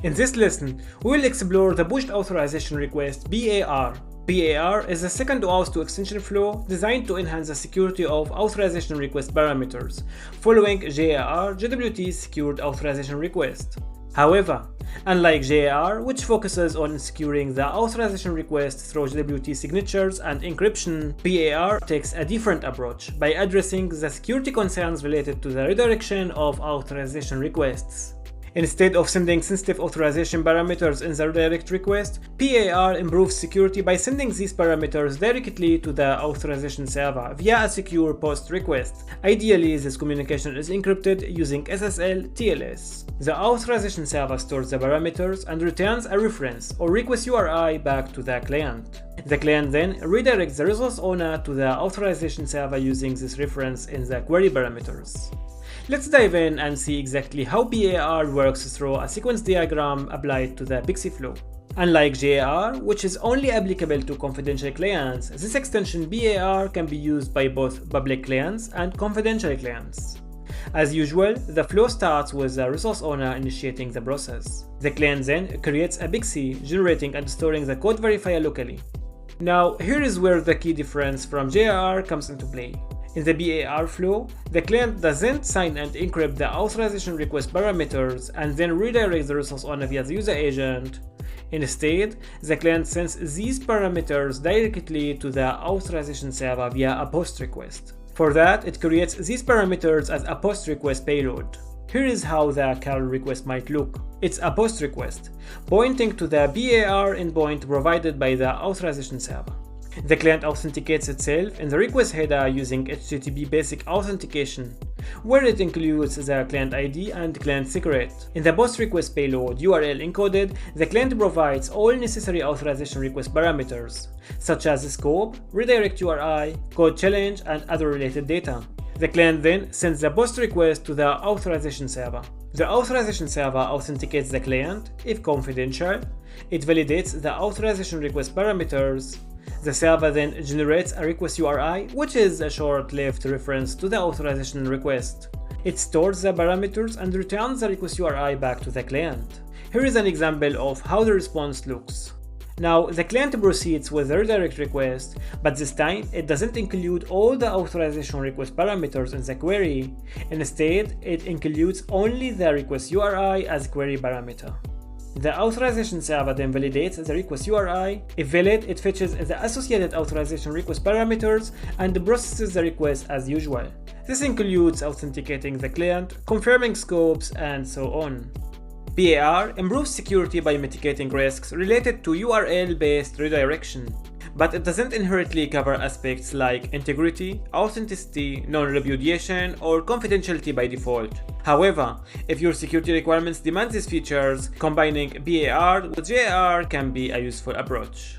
In this lesson, we will explore the pushed authorization request (PAR). PAR is the second OAuth 2 extension flow designed to enhance the security of authorization request parameters, following JAR JWT secured authorization request. However, unlike JAR, which focuses on securing the authorization request through JWT signatures and encryption, PAR takes a different approach by addressing the security concerns related to the redirection of authorization requests. Instead of sending sensitive authorization parameters in the redirect request, PAR improves security by sending these parameters directly to the authorization server via a secure POST request. Ideally, this communication is encrypted using SSL TLS. The authorization server stores the parameters and returns a reference or request URI back to the client. The client then redirects the resource owner to the authorization server using this reference in the query parameters. Let's dive in and see exactly how PAR works through a sequence diagram applied to the PKCE flow. Unlike JAR, which is only applicable to confidential clients, this extension PAR can be used by both public clients and confidential clients. As usual, the flow starts with the resource owner initiating the process. The client then creates a PKCE, generating and storing the code verifier locally. Now, here is where the key difference from JAR comes into play. In the PAR flow, the client doesn't sign and encrypt the authorization request parameters and then redirect the resource owner via the user agent. Instead, the client sends these parameters directly to the authorization server via a POST request. For that, it creates these parameters as a POST request payload. Here is how the curl request might look. It's a POST request, pointing to the PAR endpoint provided by the authorization server. The client authenticates itself in the request header using HTTP basic authentication, where it includes the client ID and client secret. In the POST request payload URL encoded, the client provides all necessary authorization request parameters, such as scope, redirect URI, code challenge, and other related data. The client then sends the POST request to the authorization server. The authorization server authenticates the client, if confidential. It validates the authorization request parameters. The server then generates a request URI, which is a short-lived reference to the authorization request. It stores the parameters and returns the request URI back to the client. Here is an example of how the response looks. Now, the client proceeds with the redirect request, but this time it doesn't include all the authorization request parameters in the query. Instead, it includes only the request URI as query parameter. The authorization server then validates the request URI. If valid, it fetches the associated authorization request parameters and processes the request as usual. This includes authenticating the client, confirming scopes, and so on. PAR improves security by mitigating risks related to URL-based redirection, but it doesn't inherently cover aspects like integrity, authenticity, non-repudiation, or confidentiality by default. However, if your security requirements demand these features, combining PAR with JAR can be a useful approach.